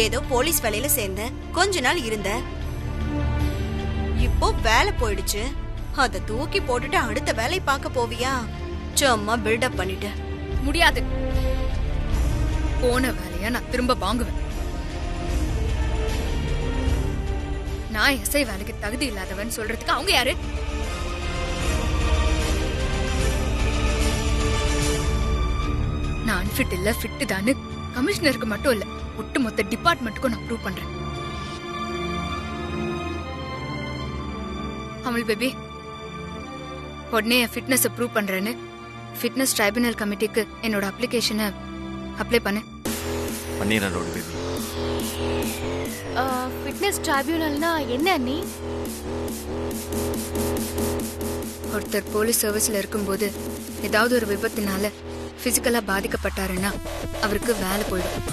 ஏதோ போலீஸ் வேலையில சேர்ந்த, கொஞ்ச நாள் இருந்த, இப்போ வேலை போயிடுச்சு. அத தூக்கி போட்டுட்டு அடுத்த வேலை பார்க்க போவியா? சும்மா பில்டப் பண்ணிட்டு. முடியாது. போன வேலையா நான் திரும்ப வாங்குவேன். நான் எஸ்ஐ வேலைக்கு தகுதி இல்லாதவன் சொல்றதுக்கு அவங்க யாரு? நான் அன்ஃபிட் இல்ல, ஃபிட் தான் கமிஷனருக்கு மட்டும் இல்ல, ஒட்டுமொத்த டிபார்ட்மெண்ட்டுக்கும் நான் ப்ரூவ் பண்றேன். அமல் பேபி, உடனே என் ஃபிட்னஸ் ப்ரூவ் பண்றேன்னு ஃபிட்னஸ் ட்ரைபுனல் கமிட்டிக்கு என்னோட அப்ளிகேஷனை அப்ளை பண்ணு. பண்ணிடுறேன் ரோடு பேபி. ஃபிட்னஸ் ட்ரைபுனல்னா என்ன அண்ணி? ஒருத்தர் போலீஸ் சர்வீஸ்ல இருக்கும்போது ஏதாவது ஒரு விபத்தினால பிசிக்கலா பாதிக்கப்பட்டாருன்னா அவருக்கு வேலை போயிடும்.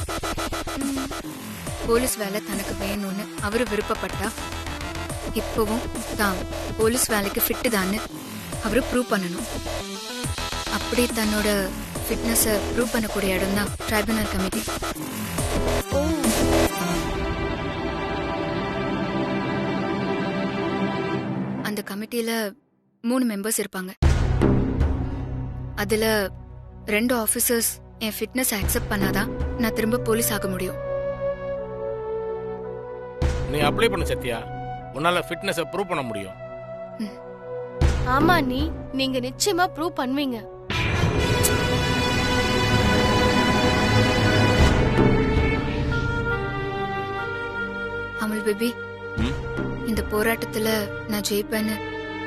போலீஸ் வேலை தனக்கு வேணும்னு அவரு விருப்பப்பட்டா இப்பவும் தான் போலீஸ் வேலைக்கு ஃபிட்டு தான்னு அவரு ப்ரூவ் பண்ணணும். அப்படி தன்னோட ஃபிட்னஸை ப்ரூவ் பண்ணக்கூடிய இடம் தான் ட்ரைபுனல் கமிட்டி. அந்த கமிட்டியில 3 மெம்பர்ஸ் இருப்பாங்க. அதுல 2 ஆபீசர்ஸ் என் ஃபிட்னஸ் அக்செப்ட் பண்ணாதான் நான் திரும்ப போலீஸ் ஆக முடியும். நீ அப்ளை பண்ண சத்யா, உன்னால ஃபிட்னஸ் ப்ரூவ் பண்ண முடியும். ஆமா அண்ணி, நீங்க நிச்சயமா ப்ரூவ் பண்ணுவீங்க. அமல் பேபி, இந்த போராட்டத்துல நான் ஜெயிப்பேன்னு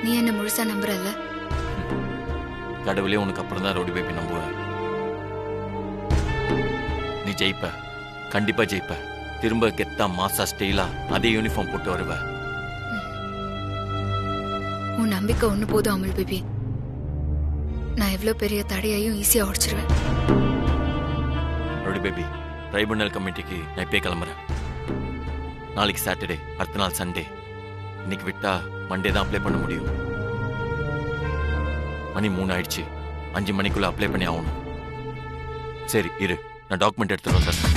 நீ என்ன முழுசா நம்புறல்ல? கடவுளே உனக்கு அப்புறம் தான் ரோடு பேபி நம்புவேன். நீ ஜெயிப்ப, கண்டிப்பா ஜெயிப்ப. திரும்ப கெத்தா மாசா ஸ்டைலா அதே யூனிஃபார்ம் போட்டு வருவ. உன் நம்பிக்கை ஒண்ணு போதும் அமல் பேபி. நான் எவ்வளவு பெரிய தடையையும் ஈஸியா உடைச்சிருவேன். ரோடு பேபி, ட்ரைபுனல் கமிட்டிக்கு நான் இப்பே கிளம்புறேன். நாளைக்கு சாட்டர்டே, அடுத்த நாள் சண்டே. இன்னைக்கு விட்டா மண்டே தான் அப்ளை பண்ண முடியும். மணி 3 ஆயிடுச்சு. 5 மணிக்குள்ள அப்ளை பண்ணி ஆகணும். சரி இரு, நான் டாக்குமெண்ட் எடுத்துட்டு வந்துடுறேன்.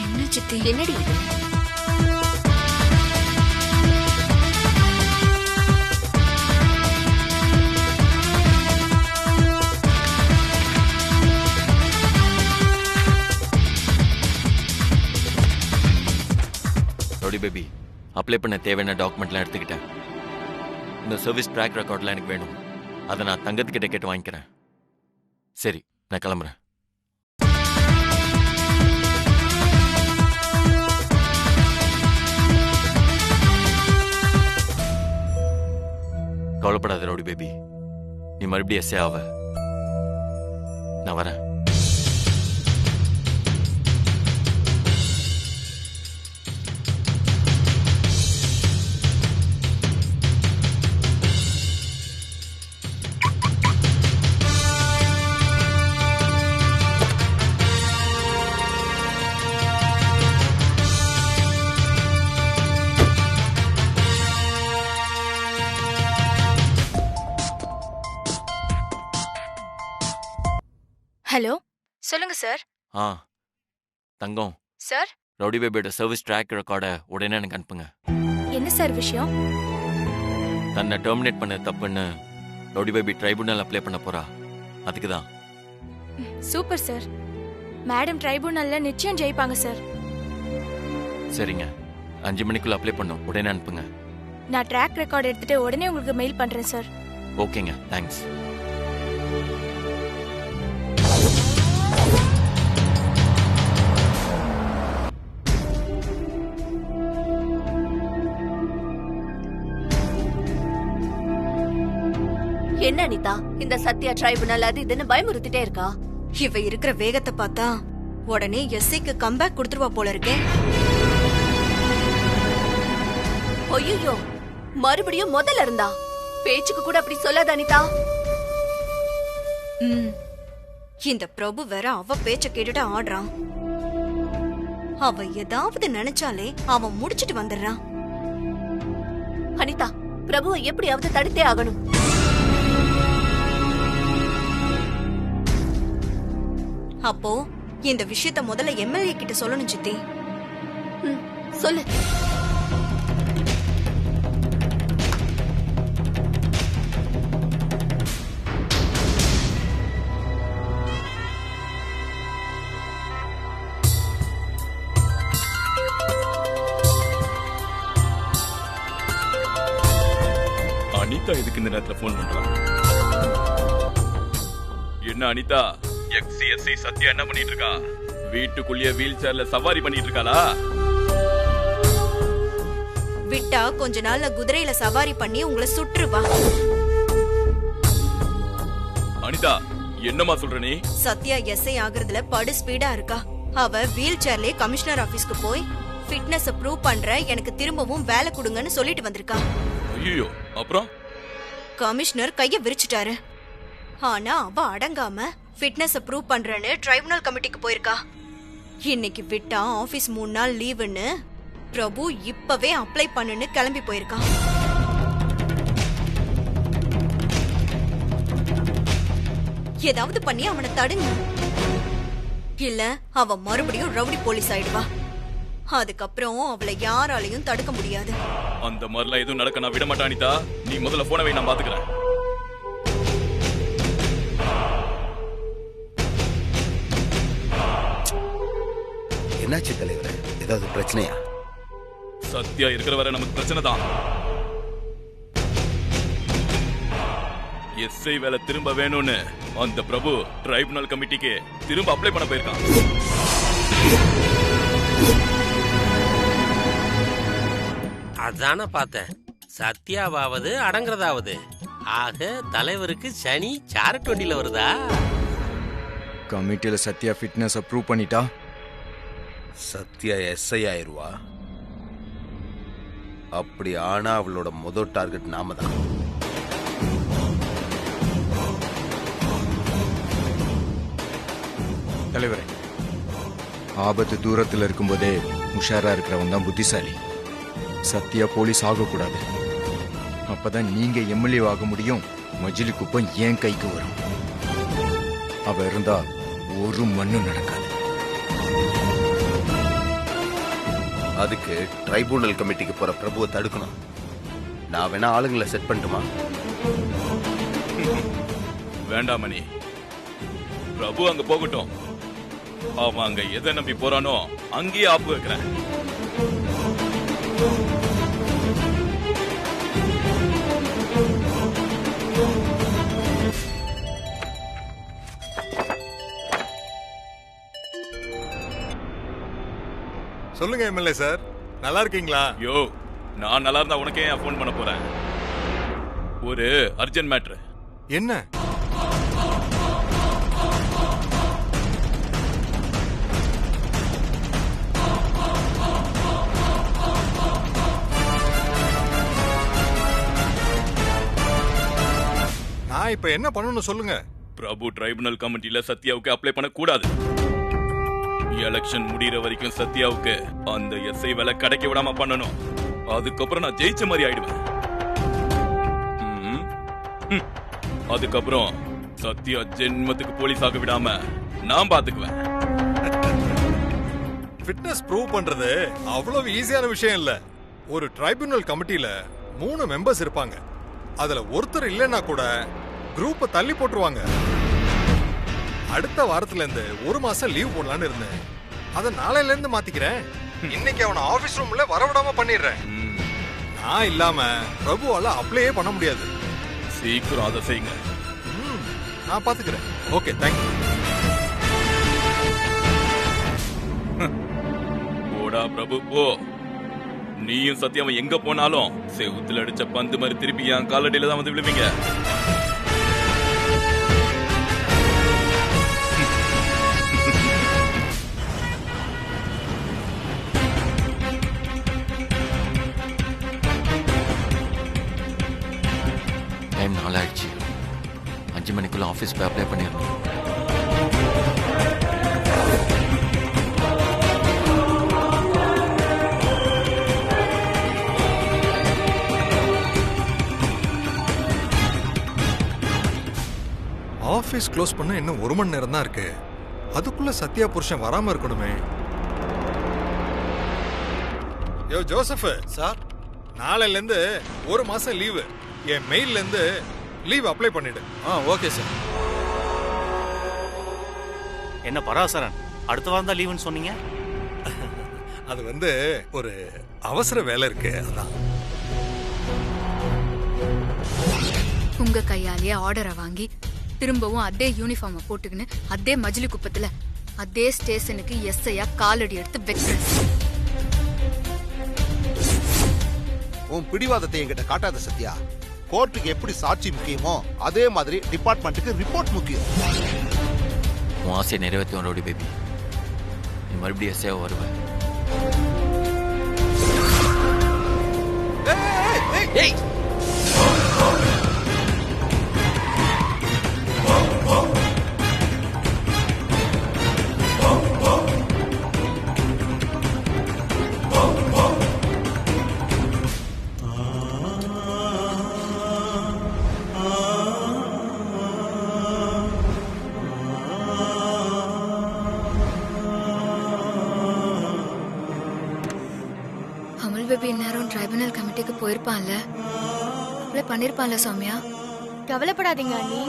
என்ன சித்தி? என்னடி இது? ரோடி பேபி, அப்ளை பண்ண தேவையான டாக்குமெண்ட்லாம் எடுத்துக்கிட்டேன். இந்த சர்வீஸ் ட்ராக் ரெக்கார்ட்லாம் எனக்கு வேணும். அதை நான் தங்கத்துக்கிட்ட கேட்டு வாங்கிக்கிறேன். சரி, நான் கிளம்புறேன். கவலைப்படாத ரோடி பேபி, நீ மறுபடியும் எஸ்ஏ ஆவ. நான் வரேன். ஹலோ, சொல்லுங்க சார். தங்கம் சார், ரவுடி பேபியோட சர்வீஸ் ட்ராக் ரெக்கார்டை உடனே எனக்கு அனுப்புங்க. என்ன சார் விஷயம்? தன்னை டெர்மினேட் பண்ண தப்புன்னு ரவுடி பேபி ட்ரைபுனல் அப்ளை பண்ண போறா. அதுக்கு தான். Super sir. மேடம் ட்ரைபுனல்ல நிச்சயம் ஜெயிப்பாங்க சார். சரிங்க, 5 மணிக்குள்ள அப்ளை பண்ணும். உடனே அனுப்புங்க. நான் ட்ராக் ரெக்கார்ட் எடுத்துட்டு உடனே உங்களுக்கு மெயில் பண்றேன் சார். ஓகேங்க, தேங்க்ஸ். என்ன அனிதா, இந்த சத்யா ட்ரைபுனல் அது இதுன்னு பயமுறுத்திட்டே இருக்கா? இவ இருக்கிற வேகத்தை பார்த்தா உடனே எஸ்ஐக்கு கம்பேக் கொடுத்துருவா போல இருக்கே. ஐயோ, மறுபடியும் முதல்ல இருந்தா? பேச்சுக்கு கூட அப்படி சொல்லாத அனிதா. இந்த பிரபு வேற அவ பேச்ச கேட்டுட்டு ஆடுறான். அவ ஏதாவது நினைச்சாலே அவன் முடிச்சிட்டு வந்துடுறான். அனிதா, பிரபுவை எப்படியாவது தடுத்தே ஆகணும். அப்போ இந்த விஷயத்த முதல்ல எம்எல்ஏ கிட்ட சொல்லணும் சித்தி. சொல்லு. அனிதா எதுக்கு இந்த நேரத்துல போன் பண்றான்? என்ன அனிதா, எக்ஸிஎஸ்சி சத்யா என்ன பண்ணிட்டு இருக்கா? வீட்டுக்குள்ளேயே வீல் சேர்ல சவாரி பண்ணிட்டு இருக்காளா? விட்டா கொஞ்ச நாள்ல குதிரையில சவாரி பண்ணி உங்களை சுற்றுவா. அனிதா, என்னமா சொல்ற நீ? சத்யா எஸ்ஐ ஆகுறதுல படு ஸ்பீடா இருக்கா. அவ வீல் சேர்லயே கமிஷனர் ஆபீஸ்க்கு போய் ஃபிட்னஸ் ப்ரூவ் பண்ற, எனக்கு திரும்பவும் வேலை கொடுங்கன்னு சொல்லிட்டு வந்திருக்கா. ஐயோ, அப்புறம் கமிஷனர் கைய விரிச்சிட்டாரு. ஆனா அவ அடங்காம ஃபிட்னஸ் ப்ரூவ் பண்றேன்னு ட்ரைபுனல் கமிட்டிக்கு போயிருக்கா. இன்னைக்கு விட்டா ஆபீஸ் 3 நாள் லீவுன்னு பிரபு இப்பவே அப்ளை பண்ணுன்னு கிளம்பி போயிருக்கான். ஏதாவது பண்ணி அவனை தடுங்க, இல்ல அவ மறுபடியும் ரவுடி போலீஸ் ஆயிடுவா. அதுக்கப்புறம் அவளை யாராலையும் தடுக்க முடியாது. அந்த மாதிரிலாம் எதுவும் நடக்க நான் விட மாட்டேன் அனிதா. நீ முதல்ல போனை வை, நான் பாத்துக்கிறேன். என்னாச்சு தலைவரே, ஏதாவது பிரச்சனையா? சத்யா இருக்கிற வரை நமக்கு பிரச்சனை தான். எஸ்ஐ வேலை திரும்ப வேணும்னு அந்த பிரபு ட்ரைபுனல் கமிட்டிக்கு திரும்ப அப்ளை பண்ண போயிருக்கான். அதான பார்த்தேன். சத்யாவாவது அடங்குறதாவது. ஆக தலைவருக்கு சனி சாரட் வண்டியில வருதா? கமிட்டியில சத்யா ஃபிட்னஸ் ப்ரூவ் பண்ணிட்டா சத்யா எஸ்ஐ ஆயிருவா. அப்படி ஆனா அவளோட முதல் டார்கெட் நாம தான். தலைவரே, ஆபத்து தூரத்தில் இருக்கும்போதே உஷாரா இருக்கிறவன் தான் புத்திசாலி. சத்யா போலீஸ் ஆகக்கூடாது. அப்பதான் நீங்க எம்எல்ஏ ஆக முடியும். மஜிலி குப்பம் என் கைக்கு வரும். அவ இருந்தா ஒரு மண்ணும் நடக்காது. அதுக்கு ட்ரைபுனல் கமிட்டிக்கு போற பிரபுவை தடுக்கணும். நான் வேணா ஆளுங்களை செட் பண்ணட்டுமா? வேண்டாம் மணி, பிரபு அங்க போகட்டும். அவன் அங்க எதை நம்பி போறானோ அங்கேயே ஆப்பு வைக்கிறேன். சொல்லுங்க எம்எல்ஏ சார், நல்லா இருக்கீங்களா? யோ, நான் நல்லா இருந்தா உனக்கே ஏன் ஃபோன் பண்ண போறேன்? ஒரு அர்ஜென்ட் மேட்ரு. என்ன? நான் இப்ப என்ன பண்ணணும் சொல்லுங்க. பிரபு ட்ரைபுனல் கமிட்டில சத்யாவுக்கு அப்ளை பண்ண கூடாது. எலெக்ஷன் முடிகிற வரைக்கும் சத்யாவுக்கு அந்த எஸ்ஐ வேலை கிடைக்க விடாம பண்ணணும். அதுக்கப்புறம் நான் ஜெயிச்ச மாதிரி ஆயிடுவேன். அதுக்கப்புறம் சத்யா ஜென்மத்துக்கு போலீஸ் ஆக விடாம நான் பாத்துக்குவேன். ஃபிட்னஸ் ப்ரூவ் பண்றது அவ்வளவு ஈஸியான விஷயம் இல்ல. ஒரு ட்ரைபுனல் கமிட்டில 3 மெம்பர்ஸ் இருப்பாங்க. அதுல ஒருத்தர் இல்லைன்னா கூட குரூப்பை தள்ளி போட்டுருவாங்க. அடுத்த வாரத்துல இருந்து 1 மாசம் லீவ் போடலான்னு இருந்தேன். அத நாளையில இருந்து மாத்திக்கிறேன். இன்னைக்கு அவனை ஆபீஸ் ரூம்ல வரவிடாம பண்ணிடுறேன். நான் இல்லாம பிரபுவால அப்ளையே பண்ண முடியாது. சீக்கிரம் அதை செய்யுங்க. நான் பாத்துக்கிறேன். Okay, thank you. போடா பிரபு போ. நீயும் சத்யாவும் எங்க போனாலும் செவுத்துல அடிச்ச பந்து மாதிரி திருப்பி என் காலடியில தான் வந்து விழுவீங்க. டைம் 4 ஆயிடுச்சு. 5 மணிக்குள்ள ஆஃபீஸ் போய் அப்ளை பண்ணிடணும். ஆபீஸ் க்ளோஸ் பண்ண இன்னும் 1 மணி நேரம் தான் இருக்கு. அதுக்குள்ள சத்யா புருஷன் வராம இருக்கணுமே. யோ ஜோசப் சார், நாளைல இருந்து ஒரு மாசம் லீவு. என் மெயில்ல இருந்து லீவ் அப்ளை பண்ணிடு. Okay sir. என்ன பராசரன், அடுத்த வாரம் தான் லீவுன்னு சொன்னீங்க? அது ஒரு அவசர வேலை இருக்கு, அதான். உங்க கையாலேயே ஆர்டரை வாங்கி திரும்பவும் அதே யூனிஃபார்மை போட்டுக்கின்னு அதே மஜிலி குப்பத்துல அதே ஸ்டேஷனுக்கு எஸ்ஐயா காலடி எடுத்து வைக்கிறேன். உன் பிடிவாதத்தை என்கிட்ட காட்டாத சத்யா. கோர்ட்டுக்கு எப்படி சாட்சி முக்கியமோ அதே மாதிரி டிபார்ட்மெண்ட்டுக்கு ரிப்போர்ட் முக்கியம். உன் ஆசையை நிறைவேற்றி உன்னோட பேபி. நீ மறுபடியும் எஸ்ஐயா வருவேன். அமல் பேபி இந்நேரம் ட்ரைபுனல் கமிட்டிக்கு போயிருப்பான்ல, அப்ளை பண்ணிருப்பான்ல சௌமியா? கவலைப்படாதீங்க அண்ணி,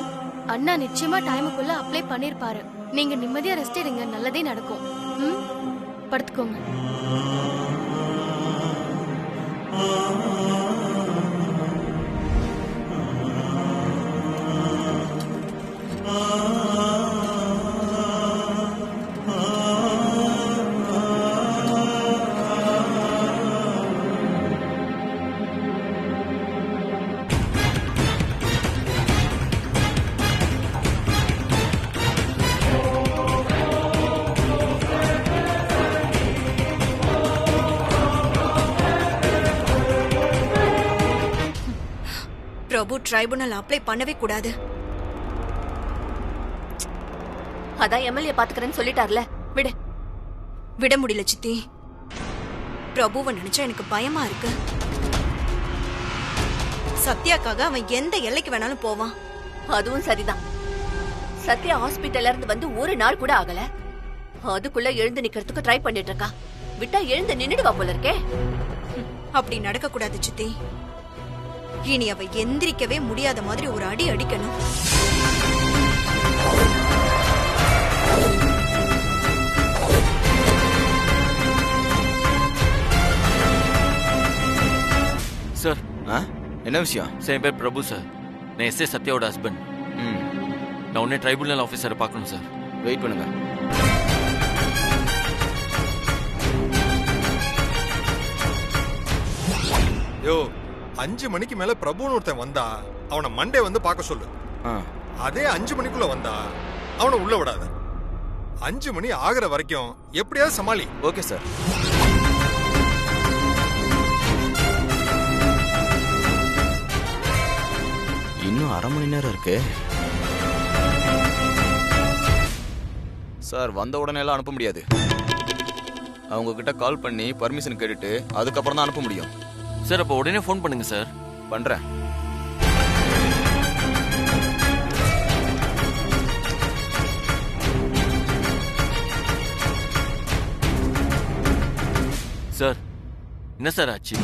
அண்ணா நிச்சயமா டைமுக்குள்ள அப்ளை பண்ணிருப்பாரு. நீங்க நிம்மதியா ரெஸ்ட் எடுங்க, நல்லதே நடக்கும். படுத்துக்கோங்க. பிரபு ட்ரைபுனல் அப்ளை பண்ணவே கூடாது. அதான் எம்எல்ஏ பாத்துக்கிறேன்னு சொல்லிட்டார்ல, விடு. விட முடியல சித்தி. பிரபுவை நினைச்சா எனக்கு பயமா இருக்கு. சத்யாக்காக அவன் எந்த எல்லைக்கு வேணாலும் போவான். அதுவும் சரிதான். சத்யா ஹாஸ்பிட்டல்ல இருந்து வந்து ஒரு நாள் கூட ஆகல, அதுக்குள்ள எழுந்து நிக்கிறதுக்கு ட்ரை பண்ணிட்டு இருக்கா. விட்டா எழுந்து நின்னுடுவா போல இருக்கே. அப்படி நடக்க கூடாது சித்தி. இனி அவ எந்திரிக்கவே முடியாத மாதிரி ஒரு அடி அடிக்கணும். சார், என்ன விஷயம்? சார், என் பேர் பிரபு சார். நான் எஸ்ஏ சத்யாவோட ஹஸ்பண்ட். நான் உடனே ட்ரைபுனல் ஆஃபீஸரை பார்க்கணும் சார். வெயிட் பண்ணுங்க. யோ, 5 மணிக்கு மேல பிரபுன்னு ஒருத்தன் வந்தா அவனை மண்டே வந்து பார்க்க சொல்லு. அதே 5 மணிக்குள்ள வந்தா அவனை உள்ள விடாத. 5 மணி ஆகிற வரைக்கும் எப்படியாவது சமாளி. Okay sir. இன்னும் அரை மணி நேரம் இருக்கு சார். வந்த உடனே எல்லாம் அனுப்ப முடியாது. அவங்க கிட்ட கால் பண்ணி பர்மிஷன் கேட்டுட்டு அதுக்கப்புறம் தான் அனுப்ப முடியும். சார், அப்போ உடனே ஃபோன் பண்ணுங்க சார். பண்றேன். சார், என்ன சார் ஆச்சு?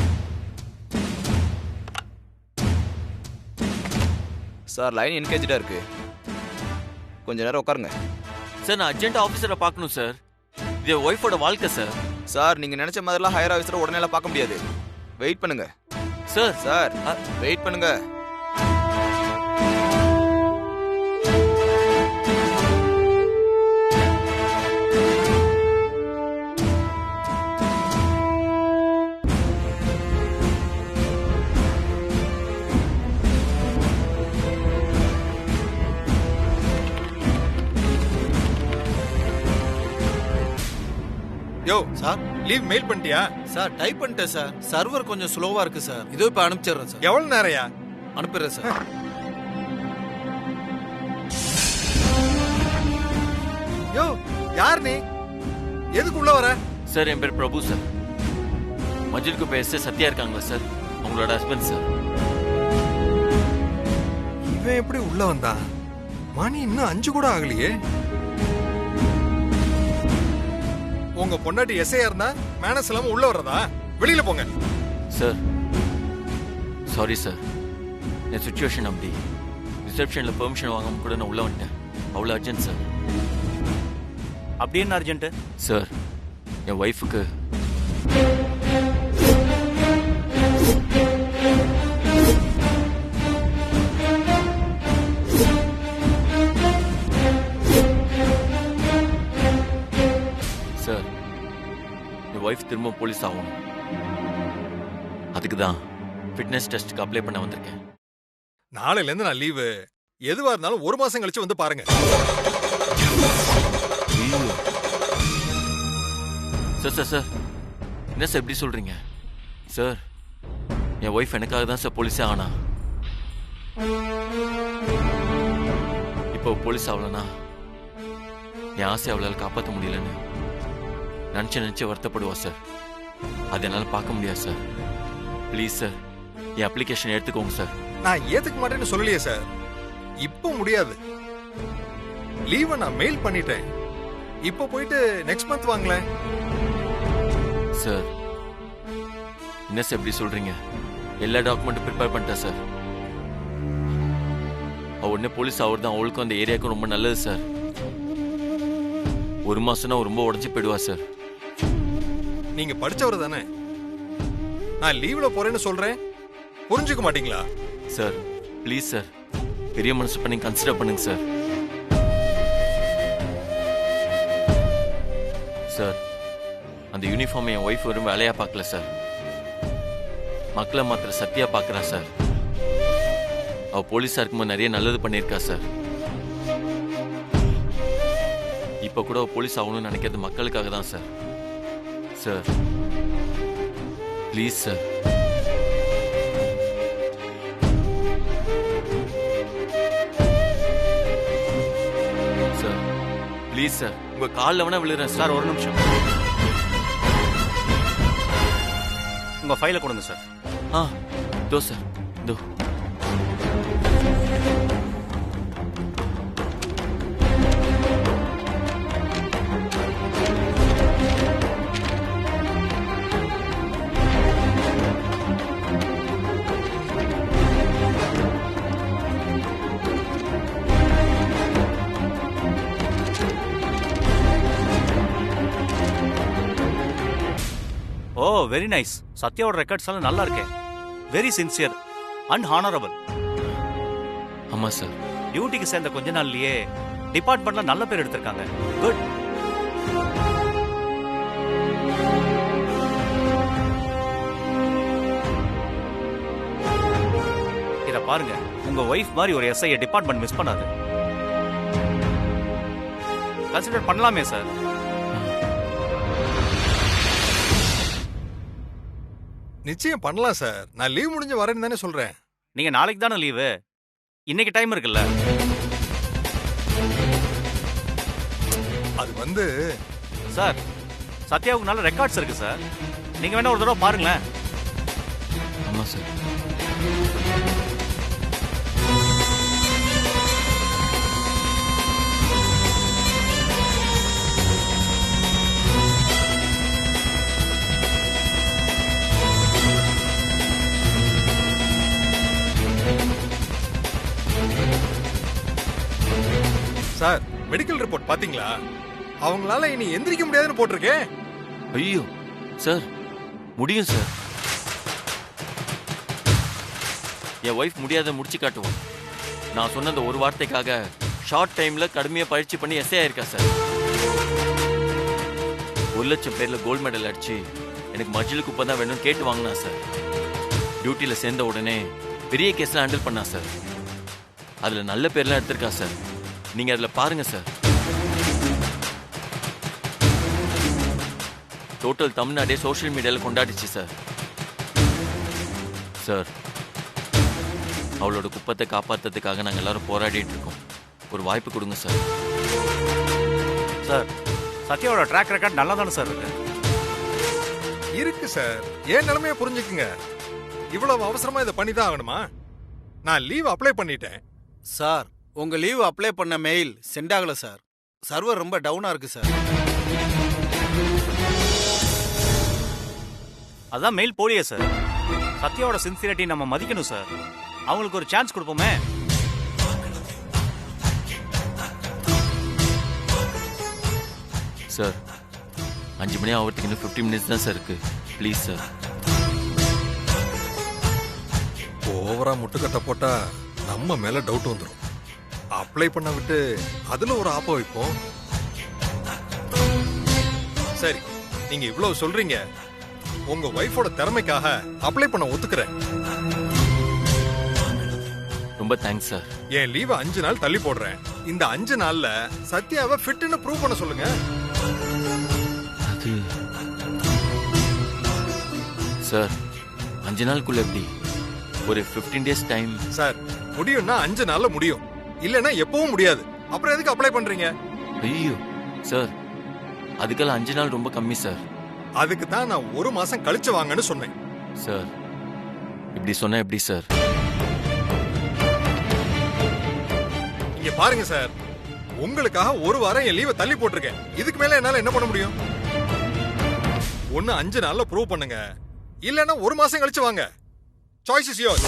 சார், லைன் என்கேஜா இருக்கு. கொஞ்ச நேரம் உட்காருங்க. சார், நான் அர்ஜென்ட் ஆஃபீஸரை பார்க்கணும் சார். இது ஒய்ஃபோட வாழ்க்கை சார். சார், நீங்க நினைச்ச மாதிரிலாம் ஹையர் ஆஃபீஸரை உடனே எல்லாம் பார்க்க முடியாது. வெயிட் பண்ணுங்க சார். சார், வெயிட் பண்ணுங்க. யோ சார், லீவ் மெயில் பண்ணிட்டியா? சார், டைப் பண்ணிட்டேன் சார். சர்வர் கொஞ்சம் ஸ்லோவா இருக்கு சார். இதோ இப்ப அனுப்பிச்சிடுறேன் சார். எவ்வளவு நேரையா? அனுப்பிடுறேன் சார். யோ, யார் நீ? எதுக்கு உள்ள வர? சார், என் பேர் பிரபு சார். மஜிலுக்கு இப்போ எஸ்ஏ சத்யா இருக்காங்களா சார்? அவங்களோட ஹஸ்பண்ட் சார். இவன் எப்படி உள்ள வந்தா? மணி இன்னும் 5 கூட ஆகலையே. உங்க பொண்டாட்டி எஸ்ஐயா இருந்தா மேனஸ் இல்லாம உள்ள வர்றதா? வெளியில போங்க. சார் சாரி சார், என் சுச்சுவேஷன் அப்படி. ரிசப்ஷனில் பெர்மிஷன் வாங்காம கூட நான் உள்ள வந்துட்டேன். அவ்வளோ அர்ஜென்ட் சார். அப்படி என்ன அர்ஜென்ட் சார்? என் ஒய்ஃபுக்கு சார், என் ஒய்ஃப் திரும்ப போலீஸ் ஆகணும். அதுக்கு தான் ஃபிட்னஸ் டெஸ்ட்டுக்கு அப்ளை பண்ண வந்திருக்கேன். நாளையில இருந்து நான் லீவு. எதுவா இருந்தாலும் 1 மாசம் கழிச்சு வந்து பாருங்க. சார் சார் சார், என்ன சார் எப்படி சொல்றீங்க? சார், என் ஒய்ஃப் எனக்காக தான் சார் போலீஸே ஆனா. இப்போ போலீஸ் ஆகலனா என் ஆசை அவளால் காப்பாற்ற முடியலன்னு நினச்சி வருத்தப்படுவா சார். அது என்னால் பார்க்க முடியாது sir. Please sir, N application எடுத்துக்கோங்க சார். நான் ஏத்துக்க மாட்டேன்னு சொல்லலையே சார். இப்போ முடியாது. லீவை நான் மெயில் பண்ணிட்டேன். இப்போ போயிட்டு நெக்ஸ்ட் மந்த் வாங்களேன். சார், என்ன சார் எப்படி சொல்றீங்க? எல்லா டாக்குமெண்ட்டும் ப்ரிப்பேர் பண்ணிட்டேன் சார். உடனே போலீஸ் ஆகிறது தான் அவளுக்கும் அந்த ஏரியாவுக்கும் ரொம்ப நல்லது சார். 1 மாசம்னா ரொம்ப உடஞ்சி போயிடுவா சார். நீங்க படிச்சவர் தானே? நான் லீவ்ல போறேன்னு சொல்றேன், புரிஞ்சுக்க மாட்டீங்களா? சார் ப்ளீஸ் சார், பெரிய மனசு பண்ணி கன்சிடர் பண்ணுங்க சார். சார், அந்த யூனிஃபார்ம் என் ஒய்ஃப் வரும் வேலையா பார்க்கல சார். மக்களை மாத்திர சத்தியா பார்க்கறா சார். அவ போலீஸா இருக்கும்போது நிறைய நல்லது பண்ணியிருக்கா சார். இப்ப கூட போலீஸ் ஆகணும்னு நினைக்கிறது மக்களுக்காக தான் sir. Sir please sir. Sir please sir, உங்க காலில் வேணா விழுறேன் சார். ஒரு நிமிஷம், உங்க ஃபைலை கொடுங்க சார். தோ சார், தோ. ஓ, வெரி நைஸ். சத்யாவோட ரெக்கார்ட்ஸ் எல்லாம் நல்லா இருக்கே. Very sincere and honourable. ஆமா சார். டியூட்டிக்கு சேர்ந்த கொஞ்ச நாள்லயே டிபார்ட்மெண்ட்ல நல்ல பேர் எடுத்திருக்காங்க. குட். இத பாருங்க, உங்க ஒய்ஃப் மாதிரி ஒரு எஸ்ஐ டிபார்ட்மெண்ட் மிஸ் பண்ணாது. கன்சிடர் பண்ணலாமே சார். நிச்சயம் பண்ணலாம் சார். நான் லீவ் முடிஞ்சு வரேன்னு தானே சொல்றேன். நீங்க நாளைக்கு தானே லீவு? இன்னைக்கு டைம் இருக்குல்ல? அது வந்து சார், சத்யாவுக்கு நல்ல ரெக்கார்ட்ஸ் இருக்கு சார். நீங்க வேணா ஒரு தடவை பாருங்களேன். ஆமா சார். சார், மெடிக்கல் ரிப்போர்ட் பாத்தீங்களா? அவங்களால இனி எந்திரிக்க முடியாதுன்னு போட்டிருக்கேன். ஐயோ சார், முடியும் சார். என் ஒய்ஃப் முடியாத முடிச்சு காட்டுவோம். நான் சொன்ன அந்த ஒரு வார்த்தைக்காக ஷார்ட் டைம்ல கடுமையா பயிற்சி பண்ணி எஸ்ஐ ஆயிருக்கா சார். 1 லட்சம் பேர்ல கோல்டு மெடல் அடிச்சு எனக்கு மஜில் குப்பை தான் வேணும்னு கேட்டு வாங்கினா சார். டியூட்டியில சேர்ந்த உடனே பெரிய கேஸ்லாம் ஹேண்டில் பண்ணா சார். அதுல நல்ல பேர்லாம் எடுத்திருக்கா சார். நீங்க அதுல பாருங்க சார். டோட்டல் தமிழ்நாடே சோஷியல் மீடியால கொண்டாடிச்சு சார். சார், அவளோட குப்பத்தை காப்பாத்துறதுக்காக நாங்க எல்லாரும் போராடிட்டு இருக்கோம். ஒரு வாய்ப்பு கொடுங்க சார். சார், சத்யாவோட ட்ராக் ரெக்கார்ட் நல்லா தானே சார் இருக்கு? இருக்கு சார். ஏன் நிலைமையை புரிஞ்சுக்குங்க. இவ்வளவு அவசரமா இதை பண்ணி தான் ஆகணுமா? நான் லீவ் அப்ளை பண்ணிட்டேன் சார். உங்க லீவ் அப்ளை பண்ண மெயில் சென்ட் ஆகல சார். சர்வர் ரொம்ப டவுனா இருக்கு சார். அதான் மெயில் போலியே சார். சத்யாவோட சின்சியரிட்டி நம்ம மதிக்கணும் சார். அவங்களுக்கு ஒரு சான்ஸ் கொடுப்போமே. சார் 5 மணி ஆகிறதுக்கு இன்னும் 15 மினிட்ஸ் தான் சார் இருக்கு. Please sir. ஓவரா முட்டுக்கட்டை போட்டா நம்ம மேல டவுட் வந்துடும். அப்ளை பண்ண விட்டு அதுல ஒரு ஆப்ப வைப்போம். சரி, நீங்க இவ்வளவு சொல்றீங்க, உங்க ஒய்ஃபோட திறமைக்காக அப்ளை பண்ண ஒத்துக்கிறேன். ரொம்ப தேங்க்ஸ் சார். என் லீவை 5 நாள் தள்ளி போடுறேன். இந்த 5 நாள்ல சத்யாவை ஃபிட்னு ப்ரூவ் பண்ண சொல்லுங்க. அது சார் 5 நாளுக்குள்ள எப்படி? ஒரு 15 டேஸ் டைம் சார். முடியும்னா 5 நாள்ல முடியும், இல்லனா எப்பவும் முடியாது. அப்புறம் எதுக்கு அப்ளை பண்றீங்க? ஐயோ சார், அதுக்கெல்லாம் 5 நாள் ரொம்ப கம்மி சார். அதுக்கு தான் நான் 1 மாசம் கழிச்சு வாங்கன்னு சொன்னேன். சார் இப்படி சொன்னா எப்படி சார்? இங்க பாருங்க சார், உங்களுக்காக 1 வாரம் என் லீவை தள்ளி போட்டிருக்கேன். இதுக்கு மேல என்னால என்ன பண்ண முடியும்? ஒன்னு 5 நாள்ல ப்ரூவ் பண்ணுங்க, இல்லனா 1 மாசம் கழிச்சு வாங்க. Choice is yours.